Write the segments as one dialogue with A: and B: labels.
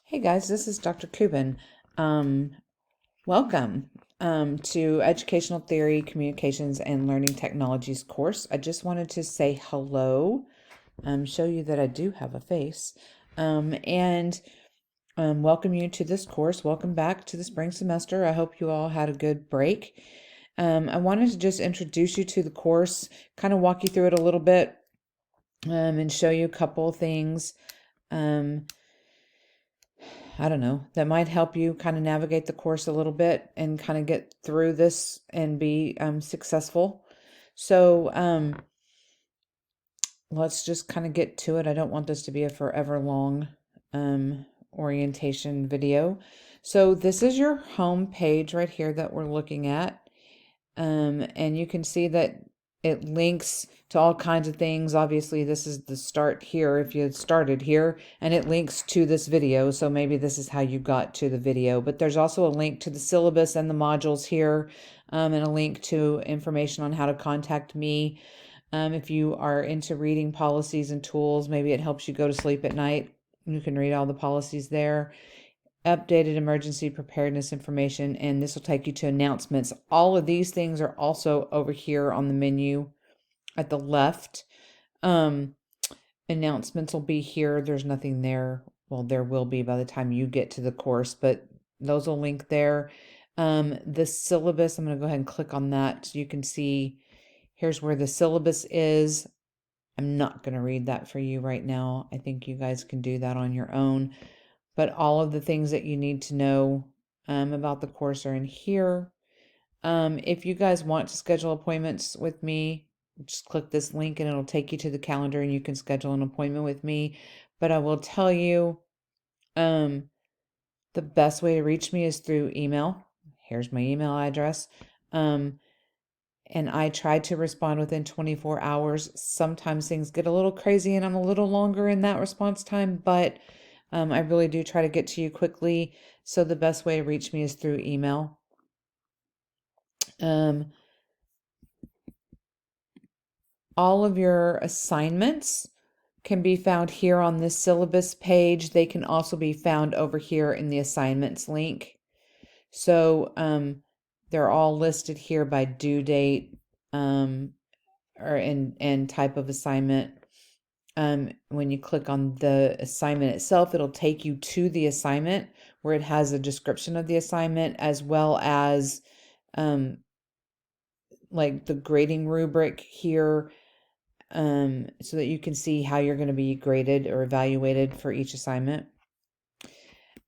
A: Hey guys, this is Dr. Kubin. Um, Welcome to Educational Theory, Communications, and Learning Technologies course. I just wanted to say hello, show you that I do have a face, and welcome you to this course. Welcome back to the spring semester. I hope you all had a good break. I wanted to just introduce you to the course, kind of walk you through it a little bit, and show you a couple things. I don't know, that might help you kind of navigate the course a little bit and kind of get through this and be successful. So let's just kind of get to it. I don't want this to be a forever long orientation video. So this is your home page right here that we're looking at. And you can see that it links to all kinds of things. Obviously, this is the start here if you had started here, and it links to this video. So maybe this is how you got to the video. But there's also a link to the syllabus and the modules here, and a link to information on how to contact me. If you are into reading policies and tools, maybe it helps you go to sleep at night. You can read all the policies there. Updated emergency preparedness information, and this will take you to announcements. All of these things are also over here on the menu at the left. Announcements will be here. There's nothing there. Well, there will be by the time you get to the course, but those will link there. The syllabus, I'm going to go ahead and click on that so you can see here's where the syllabus is. I'm not going to read that for you right now. I think you guys can do that on your own. But all of the things that you need to know about the course are in here. If you guys want to schedule appointments with me, just click this link and it'll take you to the calendar and you can schedule an appointment with me. But I will tell you, the best way to reach me is through email. Here's my email address. And I try to respond within 24 hours. Sometimes things get a little crazy and I'm a little longer in that response time, but I really do try to get to you quickly. So the best way to reach me is through email. All of your assignments can be found here on this syllabus page. They can also be found over here in the assignments link. So they're all listed here by due date or and type of assignment. When you click on the assignment itself, it'll take you to the assignment where it has a description of the assignment as well as like the grading rubric here, so that you can see how you're going to be graded or evaluated for each assignment.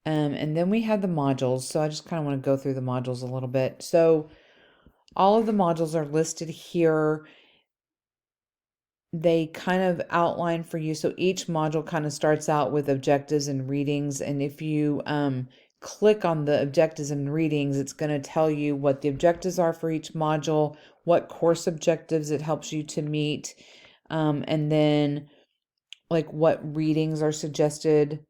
A: And then we have the modules. So I just kind of want to go through the modules a little bit. So all of the modules are listed here. They kind of outline for you. So each module kind of starts out with objectives and readings. And if you click on the objectives and readings, it's going to tell you what the objectives are for each module, what course objectives it helps you to meet, and then like what readings are suggested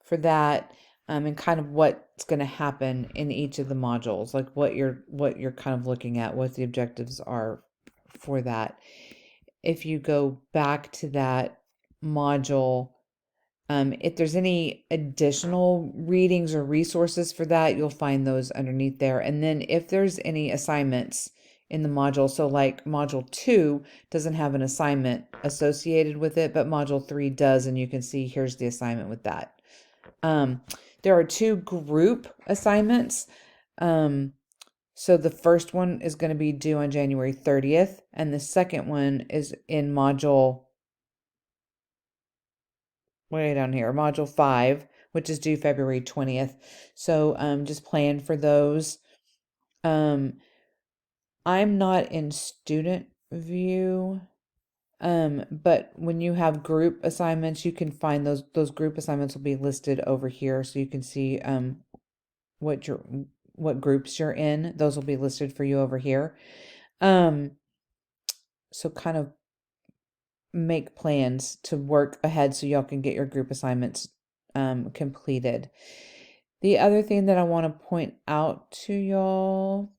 A: for that, and kind of what's going to happen in each of the modules, like what you're kind of looking at, what the objectives are for that. If you go back to that module, if there's any additional readings or resources for that, you'll find those underneath there. And then if there's any assignments in the module, so like module 2 doesn't have an assignment associated with it, but module 3 does, and you can see here's the assignment with that. There are 2 group assignments. So the first one is going to be due on January 30th, and the second one is in module way down here, module 5, which is due February 20th. So just plan for those. I'm not in student view, but when you have group assignments, you can find those group assignments will be listed over here, so you can see what groups you're in. Those will be listed for you over here. So kind of make plans to work ahead so y'all can get your group assignments completed. The other thing that I want to point out to y'all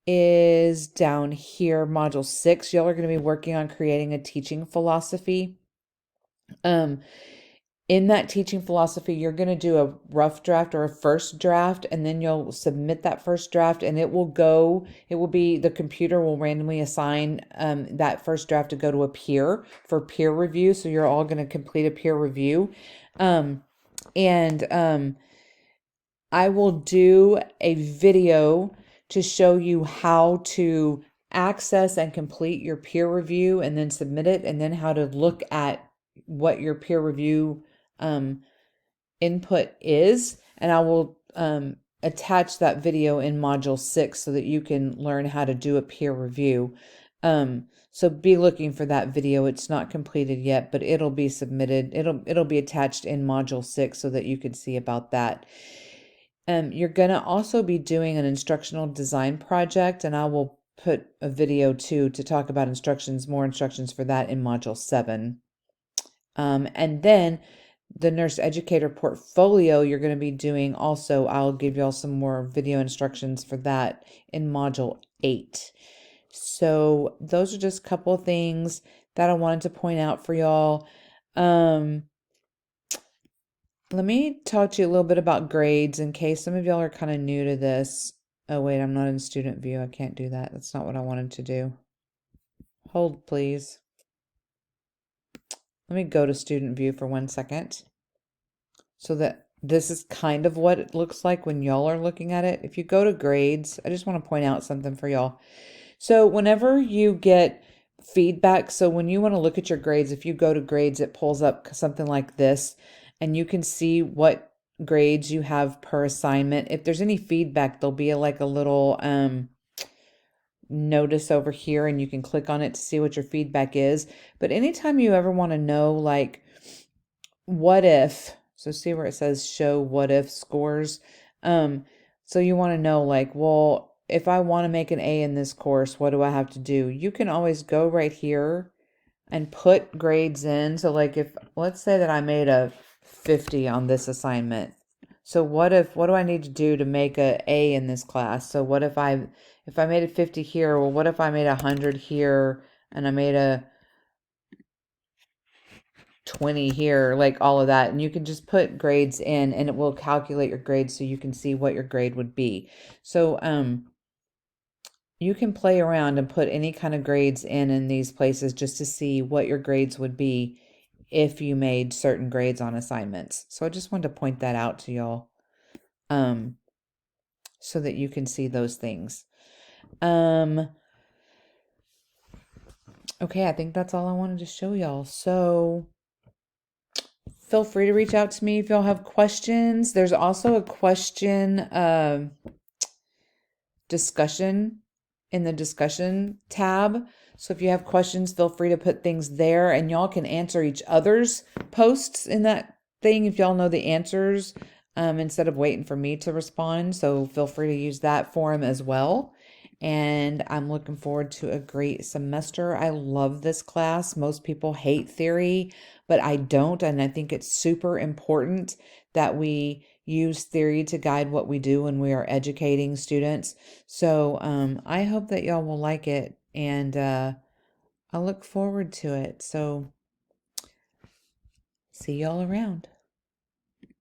A: is down here, module 6. Y'all are going to be working on creating a teaching philosophy. In that teaching philosophy, you're going to do a rough draft or a first draft, and then you'll submit that first draft, and the computer will randomly assign that first draft to go to a peer for peer review. So you're all going to complete a peer review. And I will do a video to show you how to access and complete your peer review and then submit it, and then how to look at what your peer review input is. And I will attach that video in module 6 so that you can learn how to do a peer review. So be looking for that video. It's not completed yet, but it'll be submitted. It'll be attached in module 6 so that you can see about that. You're going to also be doing an instructional design project, and I will put a video too to talk about more instructions for that in module 7. And then the nurse educator portfolio you're going to be doing also, I'll give y'all some more video instructions for that in module 8. So those are just a couple of things that I wanted to point out for y'all. Let me talk to you a little bit about grades in case some of y'all are kind of new to this. Oh, wait, I'm not in student view. I can't do that. That's not what I wanted to do. Hold, please. Let me go to student view for 1 second so that this is kind of what it looks like when y'all are looking at it. If you go to grades, I just want to point out something for y'all. So whenever you get feedback, so when you want to look at your grades, if you go to grades, it pulls up something like this, and you can see what grades you have per assignment. If there's any feedback, there'll be like a little notice over here, and you can click on it to see what your feedback is. But anytime you ever want to know, like, what if, so see where it says show what if scores. So you want to know, like, well, if I want to make an A in this course, what do I have to do? You can always go right here and put grades in. So like, if let's say that I made a 50 on this assignment. So what do I need to do to make a A in this class? So what if I made a 50 here? Well, what if I made 100 here and I made a 20 here, like all of that. And you can just put grades in and it will calculate your grades so you can see what your grade would be. So you can play around and put any kind of grades in these places just to see what your grades would be if you made certain grades on assignments. So I just wanted to point that out to y'all so that you can see those things. Okay, I think that's all I wanted to show y'all. So feel free to reach out to me if y'all have questions. There's also a question discussion in the discussion tab. So if you have questions, feel free to put things there, and y'all can answer each other's posts in that thing if y'all know the answers instead of waiting for me to respond. So feel free to use that forum as well. And I'm looking forward to a great semester. I love this class. Most people hate theory, but I don't. And I think it's super important that we use theory to guide what we do when we are educating students. So I hope that y'all will like it, and I look forward to it. So see y'all around.